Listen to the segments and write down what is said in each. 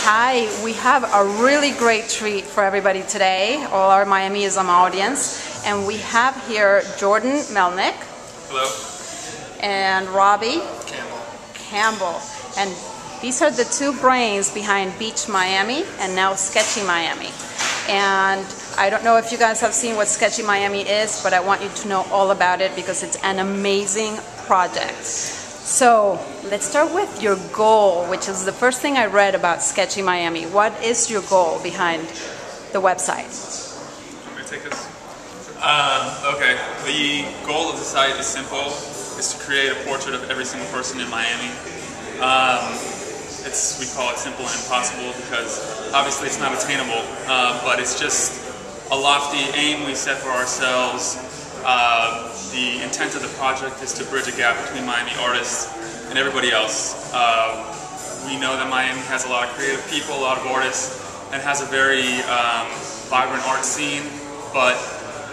Hi, we have a really great treat for everybody today, all our Miamism audience. And we have here Jordan Melnick. Hello. And Robby Campbell. And these are the two brains behind Beach Miami and now Sketchy Miami. And I don't know if you guys have seen what Sketchy Miami is, but I want you to know all about it because it's an amazing project. So let's start with your goal, which is the first thing I read about Sketchy Miami. What is your goal behind the website? Can I take this? Okay, the goal of the site is simple. It's to create a portrait of every single person in Miami. We call it simple and impossible because obviously it's not attainable, but it's just a lofty aim we set for ourselves. The intent of the project is to bridge a gap between Miami artists and everybody else. We know that Miami has a lot of creative people, a lot of artists, and has a very vibrant art scene, but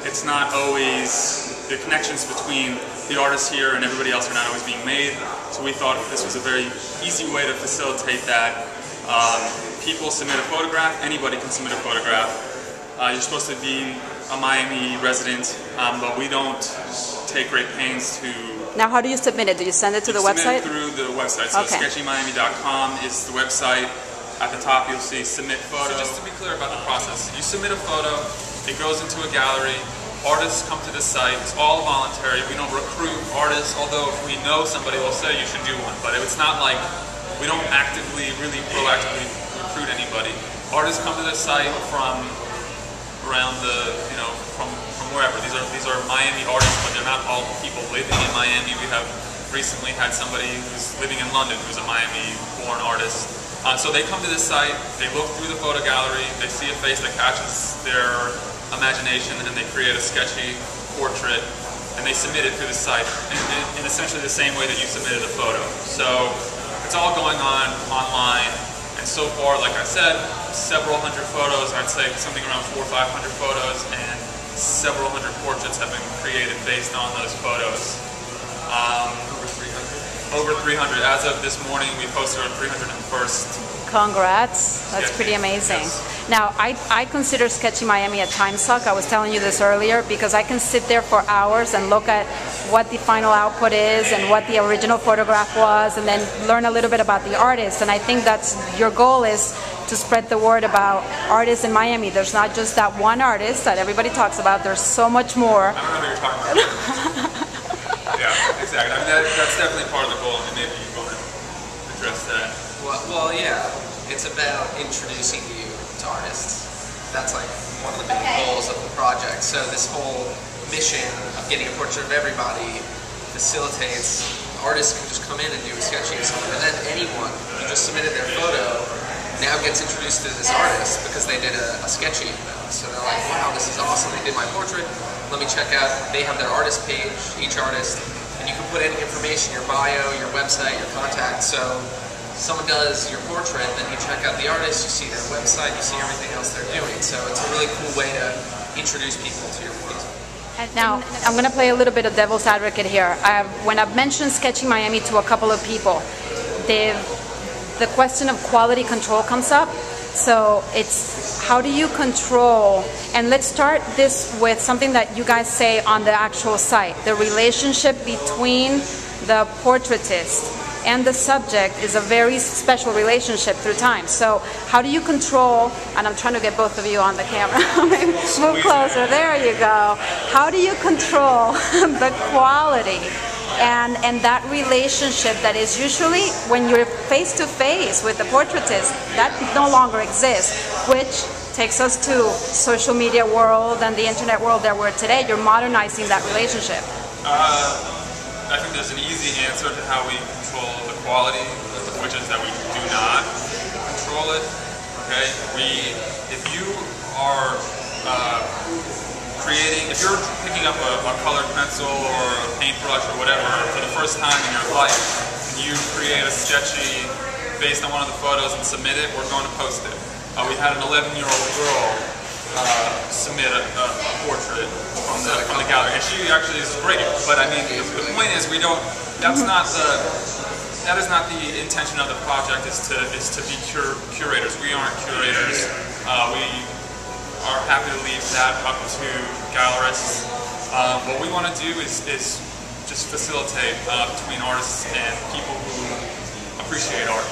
it's not always, the connections between the artists here and everybody else are not always being made, so we thought this was a very easy way to facilitate that. People submit a photograph, anybody can submit a photograph. You're supposed to be a Miami resident, but we don't take great pains to... Now how do you submit it? Do you send it to the website? Submit it through the website. So okay. SketchyMiami.com is the website. At the top you'll see submit photo. So just to be clear about the process, you submit a photo, it goes into a gallery, artists come to the site, it's all voluntary, we don't recruit artists, although if we know somebody we'll say you should do one, but it's not like we don't actively, really proactively recruit anybody. Artists come to the site from around the, from wherever. These are Miami artists, but they're not all people living in Miami. We have recently had somebody who's living in London who's a Miami-born artist. So they come to this site, they look through the photo gallery, they see a face that catches their imagination, and they create a sketchy portrait, and they submit it through the site in essentially the same way that you submitted a photo. So it's all going on online. And so far, like I said, several hundred photos, I'd say something around 400 or 500 photos, and several hundred portraits have been created based on those photos. Over 300? Over 300. As of this morning, we posted our 301st. Congrats. That's pretty amazing. Yes. Now, I consider Sketchy Miami a time suck. I was telling you this earlier because I can sit there for hours and look at what the final output is and what the original photograph was and then learn a little bit about the artist. And I think that's your goal, is to spread the word about artists in Miami. There's not just that one artist that everybody talks about. There's so much more. I don't know who you're talking about. Yeah, exactly. I mean, that's definitely part of the goal, and maybe you want to address that. Well, yeah. It's about introducing you to artists. That's like one of the big goals of the project. So this whole mission of getting a portrait of everybody facilitates artists can just come in and do a sketching of someone, and then anyone who just submitted their photo now gets introduced to this artist because they did a sketchy of them. So they're like, wow, this is awesome, they did my portrait, let me check out. They have their artist page, each artist, and you can put any information, your bio, your website, your contact. So someone does your portrait, then you check out the artist, you see their website, you see everything else they're doing. So it's a really cool way to introduce people to your work. Now, I'm going to play a little bit of devil's advocate here. When I've mentioned Sketchy Miami to a couple of people, the question of quality control comes up. So it's how do you control, and let's start this with something that you guys say on the actual site. The relationship between the portraitist and the subject is a very special relationship through time. So how do you control, and I'm trying to get both of you on the camera, move closer, there you go. How do you control the quality and that relationship that is usually when you're face to face with the portraitist, that no longer exists, which takes us to social media world and the internet world that we're today. You're modernizing that relationship. I think there's an easy answer to how we control the quality, which is that we do not control it. Okay, if you are if you're picking up a colored pencil or a paintbrush or whatever for the first time in your life, and you create a sketchy based on one of the photos and submit it, we're going to post it. We had an 11-year-old girl submit a portrait from the gallery, and she actually is great. But I mean, the point is, we don't. That's not the that is not the intention of the project. Is to be curators. We aren't curators. We are happy to leave that up to gallerists. What we want to do is just facilitate between artists and people who appreciate art.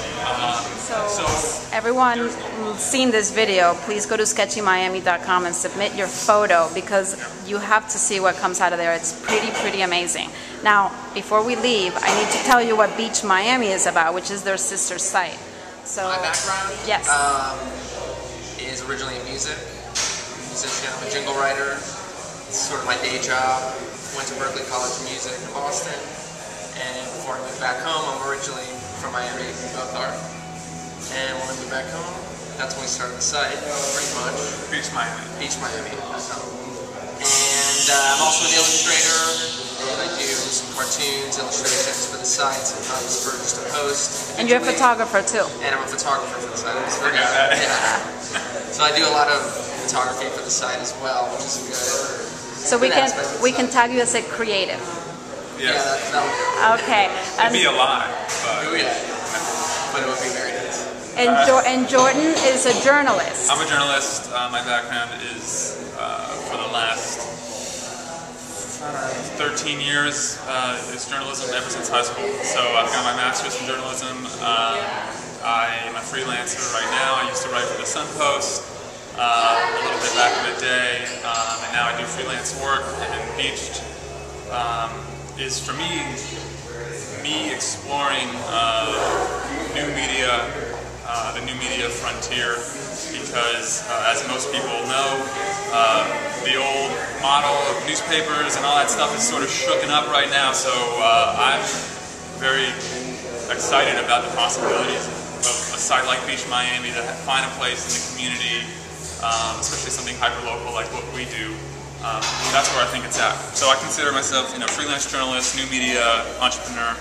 So everyone who's seen this video, please go to sketchymiami.com and submit your photo, because you have to see what comes out of there. It's pretty amazing. Now, before we leave, I need to tell you what Beach Miami is about, which is their sister site. So, my background yes, is originally in music. Musician, I'm a jingle writer. It's sort of my day job. Went to Berklee College of Music in Boston, and before I moved back home, I'm originally from Miami, both are. And when I moved back home, that's when we started the site, pretty much. Beach Miami. BeachMiami.com. And I'm also an illustrator, and I do some cartoons, illustrations for the site, sometimes for just a post. and you're a photographer too. And I'm a photographer for the site. Forgot that. Yeah. So I do a lot of photography for the site as well, which is good. So we can tag you as a creative. Yes. Yeah, that'll do. Okay. It'd be a lie, but Oh yeah. But it would be very nice. And Jordan is a journalist. I'm a journalist. My background is for the last 13 years is journalism ever since high school. So I've got my master's in journalism. I am a freelancer right now. I used to write for the Sun Post a little bit back in the day, and now I do freelance work. And Beached is for me exploring new media, the new media frontier, because as most people know, the old model of newspapers and all that stuff is sort of shooken up right now. So I'm very excited about the possibilities of a site like Beach Miami to find a place in the community, especially something hyper-local like what we do. That's where I think it's at. So I consider myself, freelance journalist, new media entrepreneur.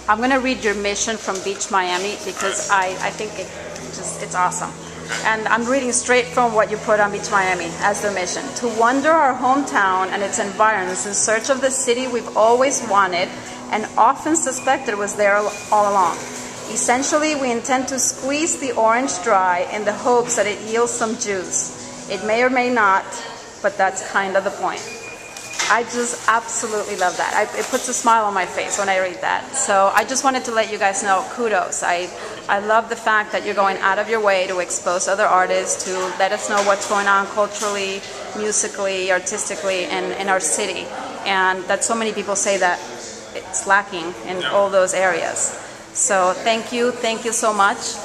I'm going to read your mission from Beach Miami, because I think it's awesome. Okay. And I'm reading straight from what you put on Beach Miami as the mission. To wander our hometown and its environs in search of the city we've always wanted and often suspected was there all along. Essentially, we intend to squeeze the orange dry in the hopes that it yields some juice. It may or may not, but that's kind of the point. I just absolutely love that. It puts a smile on my face when I read that. So I just wanted to let you guys know, kudos. I love the fact that you're going out of your way to expose other artists, to let us know what's going on culturally, musically, artistically in our city. And that so many people say that it's lacking in all those areas. So thank you so much.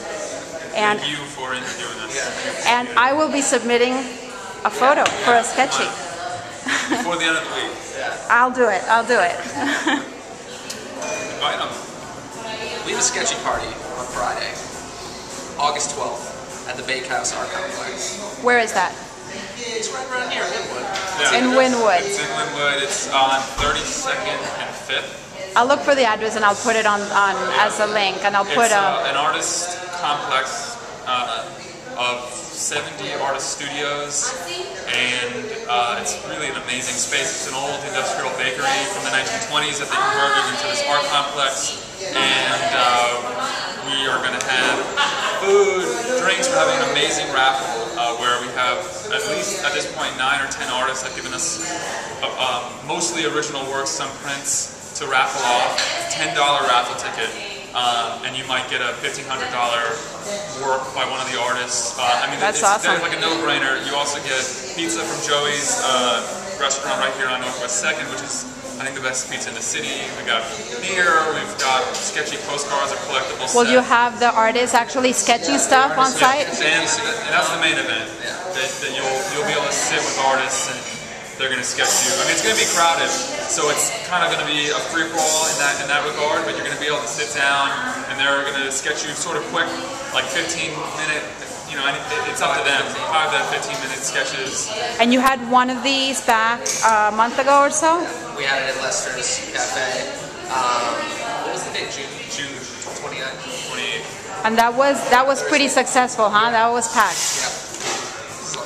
And Thank you for interviewing us. And I will be submitting a photo for a sketchy. Before the end of the week. I'll do it. Invite them. We have a sketchy party on Friday, August 12th, at the Bakehouse Art Complex. Where is that? It's right around here in Linwood. Yeah. In Wynwood. It's in Linwood. It's on 32nd and 5th. I'll look for the address and I'll put it on as a link, and I'll put It's an artist complex of 70 artist studios, and it's really an amazing space. It's an old industrial bakery from the 1920s that they converted into this art complex, and we are going to have food, drinks. We're having an amazing raffle where we have at least at this point 9 or 10 artists have given us mostly original works, some prints, to raffle off. $10 raffle ticket, and you might get a $1,500 work by one of the artists. That's awesome. It's like a no-brainer. You also get pizza from Joey's restaurant right here on Northwest 2nd, which is, I think, the best pizza in the city. We got beer. We've got sketchy postcards, a collectible set. Will you have the artists actually sketching stuff on site? And that's the main event. That you'll be able to sit with artists and they're going to sketch you. I mean, it's going to be crowded, so it's kind of going to be a free-for-all in that regard, but you're going to be able to sit down, and they're going to sketch you sort of quick, like 15-minute, it's up to them, 5 to 15-minute sketches. And you had one of these back a month ago or so? We had it at Lester's Cafe. What was the date? June 29th. 28th. And that was pretty successful, huh? That was packed. Yeah.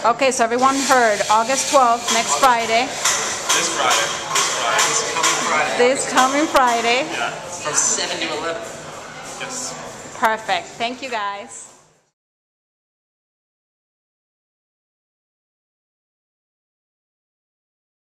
Okay, so everyone heard, August 12th, next Friday. This Friday. This coming Friday. This coming Friday. Yeah. From 7 to 11. Yes. Perfect. Thank you, guys.